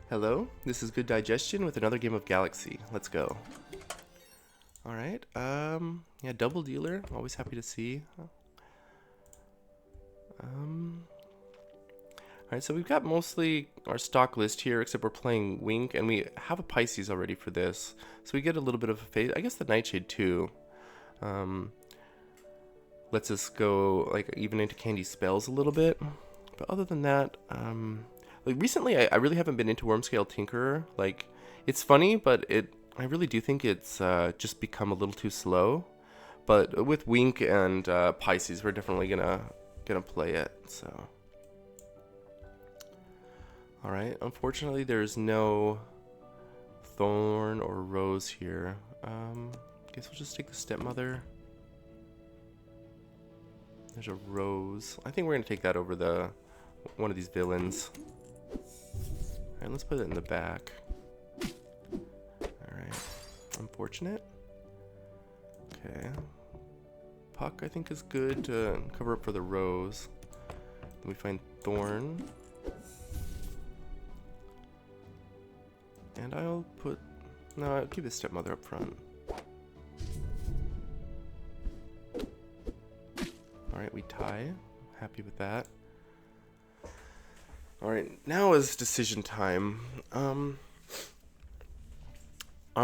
Hello, this is Good Digestion with another game of Galaxy. Let's go. Alright, yeah, double dealer. Always happy to see. Alright, so we've got mostly our stock list here, except we're playing Wink, and we have a Pisces already for this. So we get a little bit of a phase. I guess the Nightshade too. Lets us go, like, even into Candy spells a little bit. But other than that, like, recently I really haven't been into Wormscale Tinkerer. Like, it's funny, but I really do think it's just become a little too slow. But with Wink and Pisces, we're definitely gonna play it. So, all right. Unfortunately, there's no Thorn or Rose here. Guess we'll just take the Stepmother. There's a Rose. I think we're gonna take that over one of these villains. Alright, let's put it in the back. Alright. Unfortunate. Okay. Puck, I think, is good to cover up for the Rose. Then we find Thorn. And I'll keep the Stepmother up front. Alright, we tie. Happy with that. Alright, now is decision time. Are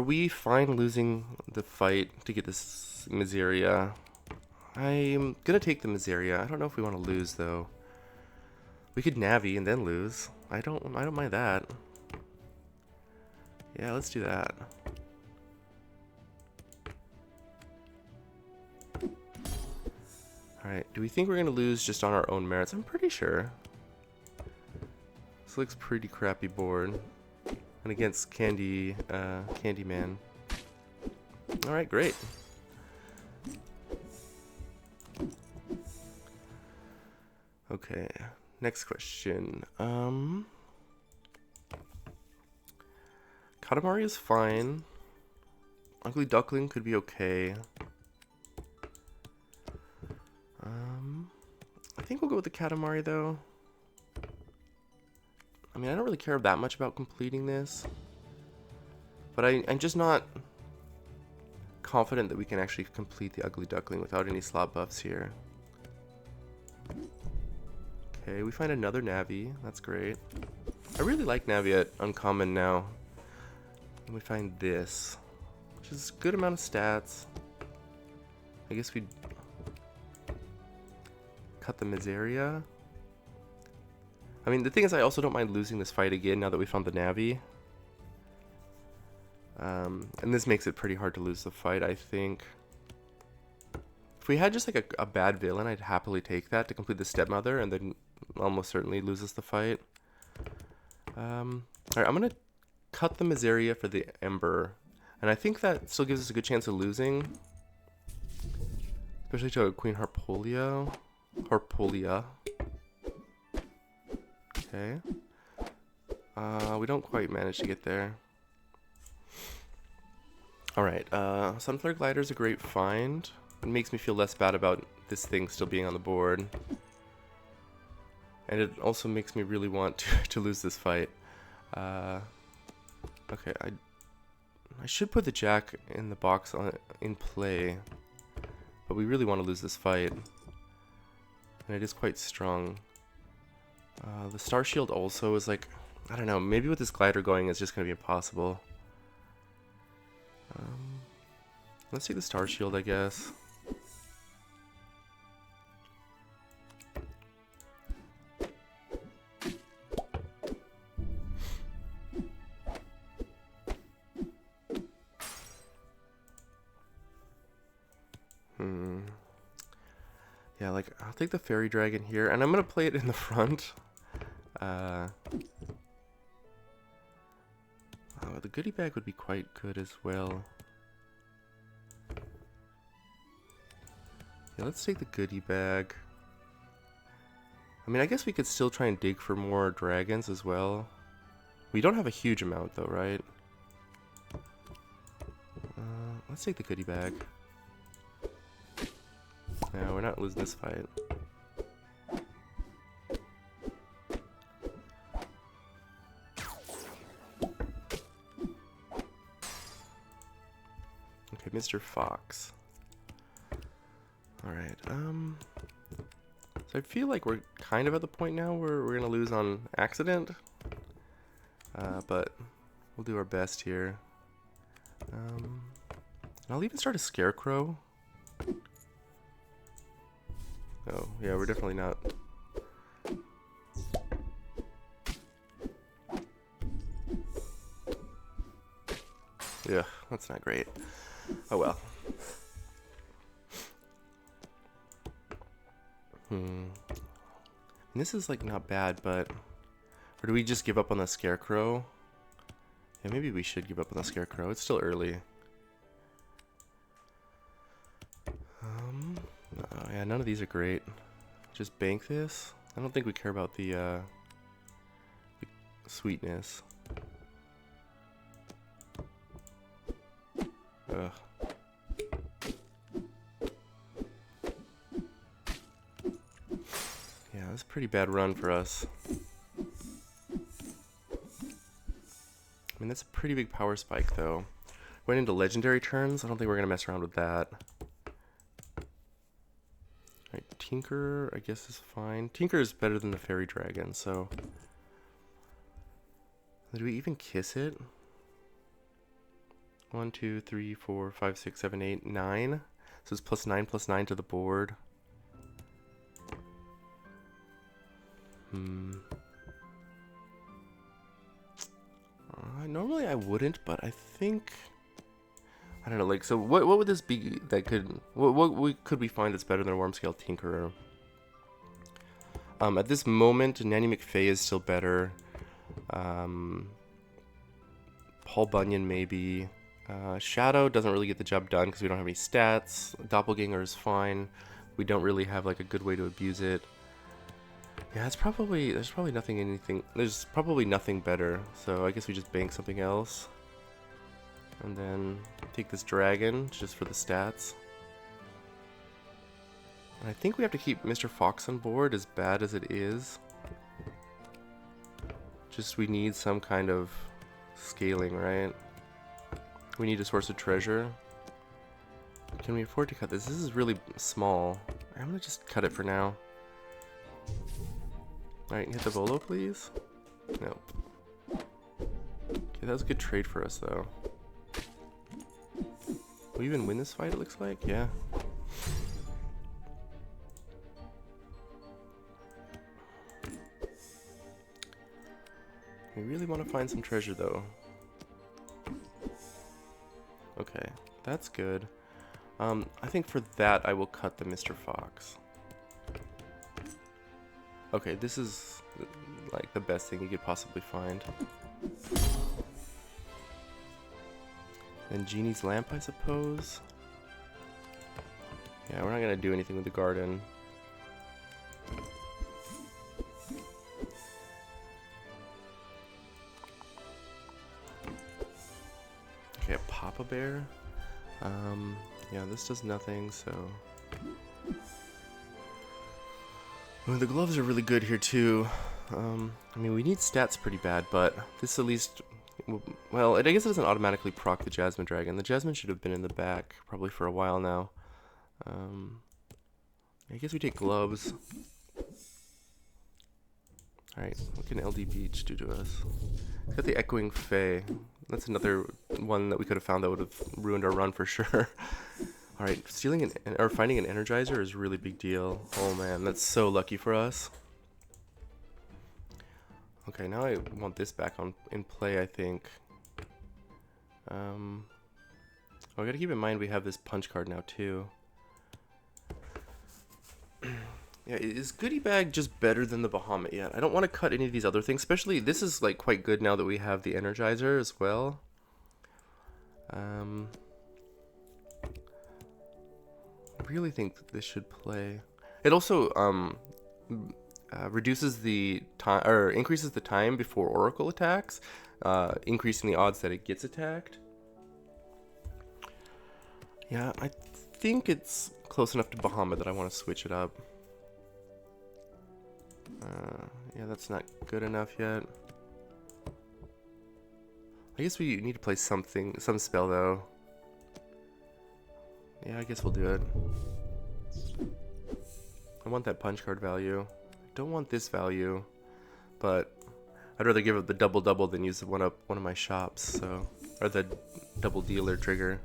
we fine losing the fight to get this Miseria? I'm gonna take the Miseria. I don't know if we want to lose though. We could Navi and then lose. I don't mind that. Yeah, let's do that. Alright, do we think we're gonna lose just on our own merits? I'm pretty sure. This looks pretty crappy board. And against Candyman. Alright, great. Okay, next question. Katamari is fine. Ugly Duckling could be okay. I think we'll go with the Katamari though. I mean, I don't really care that much about completing this. But I'm just not confident that we can actually complete the Ugly Duckling without any slot buffs here. Okay, we find another Navi. That's great. I really like Navi at Uncommon now. And we find this, which is a good amount of stats. I guess we'd cut the Miseria. I mean, the thing is, I also don't mind losing this fight again now that we found the Navi. And this makes it pretty hard to lose the fight, I think. If we had just like a bad villain, I'd happily take that to complete the Stepmother and then almost certainly loses the fight. Alright, I'm gonna cut the Miseria for the Ember. And I think that still gives us a good chance of losing. Especially to Queen Harpolia. Okay. We don't quite manage to get there. Alright, Sunflare Glider is a great find. It makes me feel less bad about this thing still being on the board. And it also makes me really want to lose this fight. Okay, I should put the Jack in the box in play. But we really want to lose this fight. And it is quite strong. The Star Shield also is like, I don't know, maybe with this glider going it's just going to be impossible. Let's take the Star Shield, I guess. Yeah, like, I'll take the Fairy Dragon here, and I'm going to play it in the front. The goodie bag would be quite good as well. Yeah, let's take the goodie bag. I mean, I guess we could still try and dig for more dragons as well. We don't have a huge amount though, right? Let's take the goodie bag. No, we're not losing this fight. Mr. Fox. Alright, so I feel like we're kind of at the point now where we're gonna lose on accident. But we'll do our best here. And I'll even start a scarecrow. Oh, yeah, we're definitely not. Yeah, that's not great. Oh well. And this is like not bad, but or do we just give up on the scarecrow? Yeah, maybe we should give up on the scarecrow. It's still early. Oh, yeah, none of these are great. Just bank this. I don't think we care about the sweetness. Ugh. Yeah, that's a pretty bad run for us. I mean, that's a pretty big power spike, though. Went into legendary turns. I don't think we're going to mess around with that. Alright, Tinker, I guess, is fine. Tinker is better than the Fairy Dragon, so... Do we even kiss it? 1, 2, 3, 4, 5, 6, 7, 8, 9. So it's +9/+9 to the board. Normally I wouldn't, but I think... I don't know, like, so what would this be that could... What could we find that's better than a Wormscale Tinkerer? At this moment, Nanny McFay is still better. Paul Bunyan, maybe. Shadow doesn't really get the job done because we don't have any stats. Doppelganger is fine. We don't really have like a good way to abuse it. Yeah, there's probably nothing better. So I guess we just bank something else. And then take this dragon just for the stats. And I think we have to keep Mr. Fox on board, as bad as it is. Just we need some kind of scaling, right? We need a source of treasure. Can we afford to cut this? This is really small. I'm gonna just cut it for now. Alright, hit the Volo, please. Nope. Okay, that was a good trade for us, though. We even win this fight, it looks like? Yeah. We really want to find some treasure, though. Okay, that's good. I think for that, I will cut the Mr. Fox. Okay, this is like the best thing you could possibly find. And Genie's Lamp, I suppose. Yeah, we're not gonna do anything with the garden. Okay, a Papa Bear. Yeah, this does nothing, so... Well, the gloves are really good here, too. I mean, we need stats pretty bad, but this at least... Well, I guess it doesn't automatically proc the Jasmine Dragon. The Jasmine should have been in the back, probably for a while now. I guess we take gloves. Alright, what can LD Beach do to us? It's got the Echoing Fae. That's another one that we could have found that would have ruined our run for sure. Alright, stealing or finding an Energizer is a really big deal. Oh man, that's so lucky for us. Okay, now I want this back in play, I think. Oh, I gotta keep in mind we have this punch card now too. Yeah, is Goodie Bag just better than the Bahamut yet? I don't want to cut any of these other things, especially this is like quite good now that we have the Energizer as well. I really think that this should play. It also reduces the time or increases the time before Oracle attacks, increasing the odds that it gets attacked. Yeah, I think it's close enough to Bahamut that I want to switch it up. Yeah, that's not good enough yet. I guess we need to play some spell though. Yeah, I guess we'll do it. I want that punch card value. I don't want this value, but I'd rather give it the double than use one of my shops. So, or the double dealer trigger.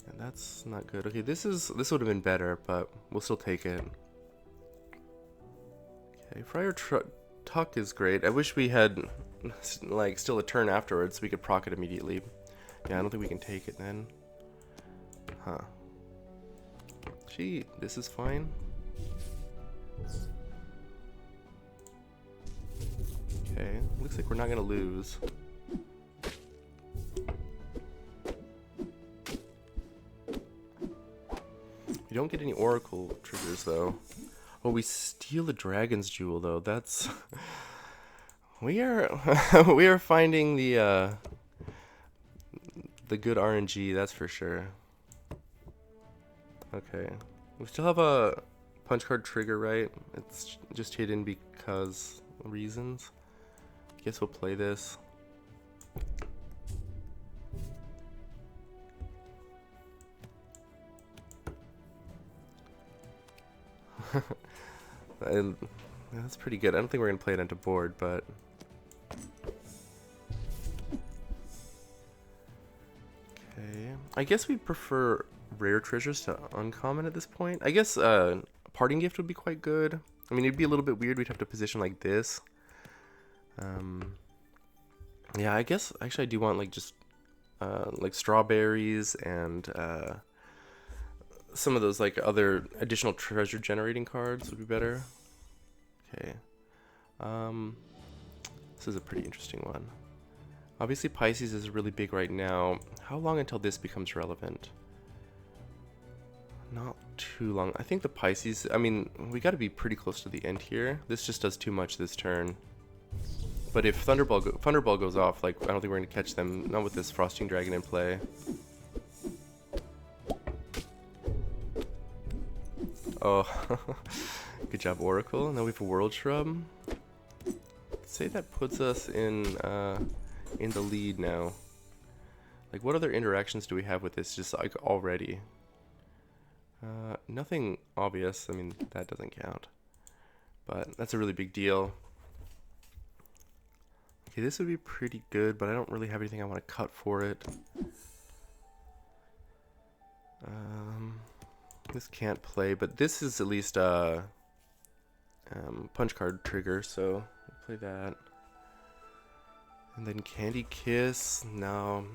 And that's not good. Okay, this would have been better, but we'll still take it. Okay, Friar Tuck is great. I wish we had like still a turn afterwards so we could proc it immediately. Yeah, I don't think we can take it then. Huh. Gee, this is fine. Okay, looks like we're not gonna lose. We don't get any Oracle triggers though. Oh, we steal a Dragon's Jewel though. That's we are we are finding the good RNG, that's for sure. Okay, we still have a punch card trigger, right? It's just hidden because reasons. Guess we'll play this. And that's pretty good. I don't think we're gonna play it onto board, but okay. I guess we prefer rare treasures to uncommon at this point. I guess parting gift would be quite good. I mean, it'd be a little bit weird. We'd have to position like this. Yeah, I guess actually I do want like just like strawberries and some of those like other additional treasure generating cards would be better. Okay. This is a pretty interesting one. Obviously Pisces is really big right now. How long until this becomes relevant? Not too long. I think the Pisces, I mean, we got to be pretty close to the end here. This just does too much this turn. But if Thunderball goes off, like, I don't think we're going to catch them. Not with this Frosting Dragon in play. Oh, good job, Oracle. Now we have a World Shrub. Let's say that puts us in the lead now. Like, what other interactions do we have with this just, like, already? Nothing obvious. I mean, that doesn't count. But that's a really big deal. Okay, this would be pretty good, but I don't really have anything I want to cut for it. This can't play, but this is at least a punch card trigger, so we'll play that. And then Candy Kiss, no,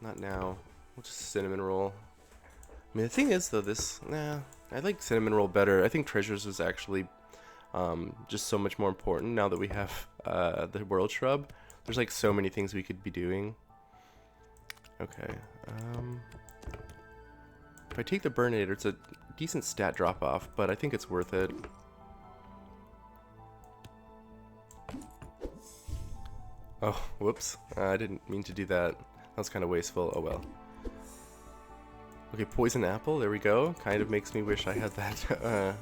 not now. We'll just Cinnamon Roll. I mean, the thing is though, I like Cinnamon Roll better. I think Treasures is actually just so much more important now that we have the World Shrub. There's like so many things we could be doing. Okay. If I take the Burninator, it's a decent stat drop off, but I think it's worth it. Oh, whoops. I didn't mean to do that. That was kind of wasteful. Oh well. Okay, Poison Apple, there we go. Kind of makes me wish I had that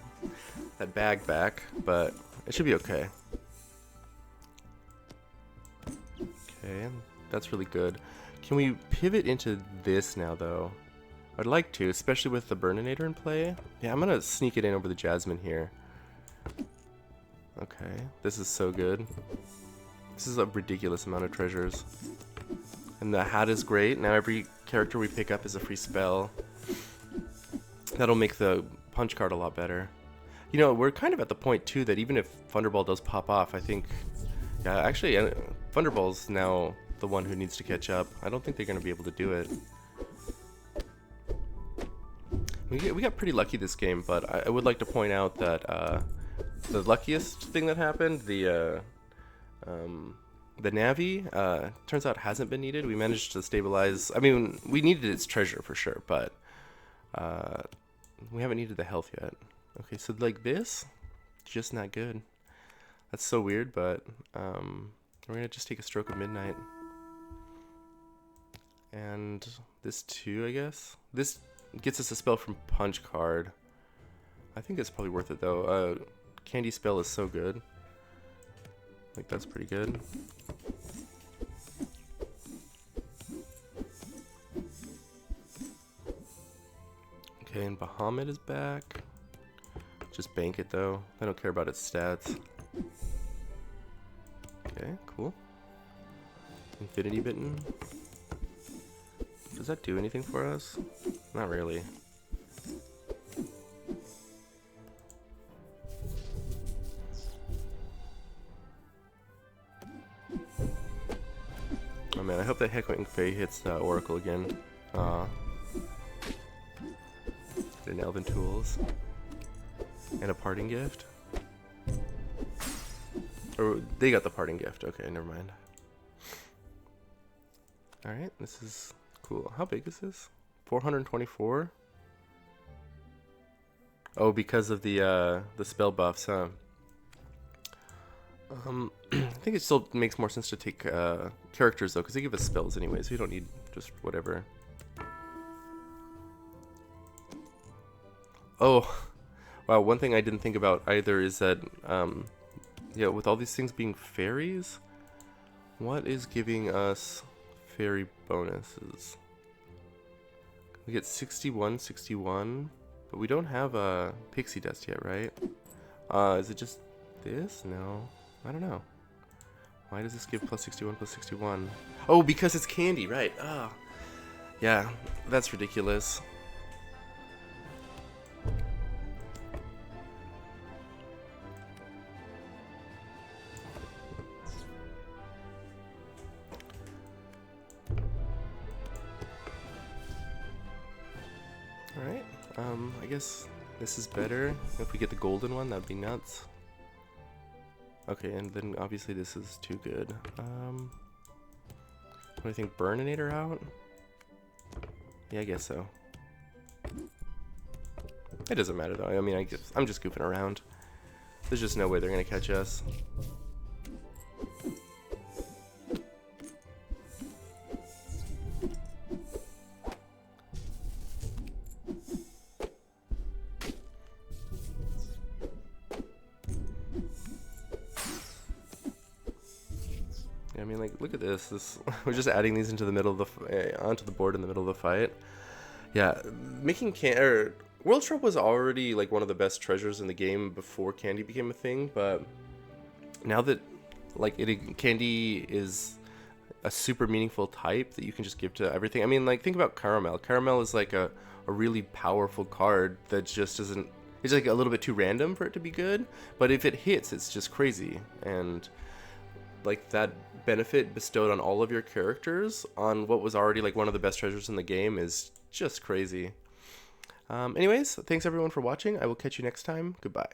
that bag back, but it should be okay. Okay, that's really good. Can we pivot into this now, though? I'd like to, especially with the Burninator in play. Yeah, I'm gonna sneak it in over the Jasmine here. Okay, this is so good. This is a ridiculous amount of treasures. And the hat is great. Now every character we pick up is a free spell. That'll make the punch card a lot better. You know, we're kind of at the point, too, that even if Thunderball does pop off, I think... Yeah, actually, Thunderball's now the one who needs to catch up. I don't think they're going to be able to do it. We got pretty lucky this game, but I would like to point out that the luckiest thing that happened, the Navi, turns out hasn't been needed. We managed to stabilize. I mean, we needed its treasure for sure, but we haven't needed the health yet. Okay, so like this, just not good. That's so weird, but we're gonna just take a Stroke of Midnight. And this too, I guess. This gets us a spell from Punch card. I think it's probably worth it though. Candy Spell is so good. Like, that's pretty good. Okay, and Bahamut is back. Just bank it though. I don't care about its stats. Okay, cool. Infinity Bitten. Does that do anything for us? Not really. Oh man, I hope that Heckling Fae hits Oracle again. Get an Elven Tools. And a Parting Gift. Or they got the Parting Gift. Okay, never mind. Alright, this is cool. How big is this? 424? Oh, because of the spell buffs, huh? I think it still makes more sense to take characters though, because they give us spells anyway, so you don't need just whatever. Oh, wow, one thing I didn't think about either is that, yeah, with all these things being fairies, what is giving us fairy bonuses? We get 61, 61, but we don't have a pixie dust yet, right? Is it just this? No, I don't know. Why does this give plus 61, plus 61? Oh, because it's candy, right? Ah, yeah, that's ridiculous. Alright, I guess this is better. If we get the golden one, that'd be nuts. Okay, and then obviously this is too good. What do you think, Burninator out? Yeah, I guess so. It doesn't matter though, I mean, I'm just goofing around. There's just no way they're gonna catch us. I mean, like, look at this. We're just adding these into the middle of the onto the board in the middle of the fight. Yeah, making World Trap was already like one of the best treasures in the game before Candy became a thing, but now that like Candy is a super meaningful type that you can just give to everything. I mean, like, think about Caramel. Caramel is like a really powerful card that just isn't. It's like a little bit too random for it to be good, but if it hits, it's just crazy. And like that benefit bestowed on all of your characters on what was already like one of the best treasures in the game is just crazy. Anyways, thanks everyone for watching. I will catch you next time. Goodbye.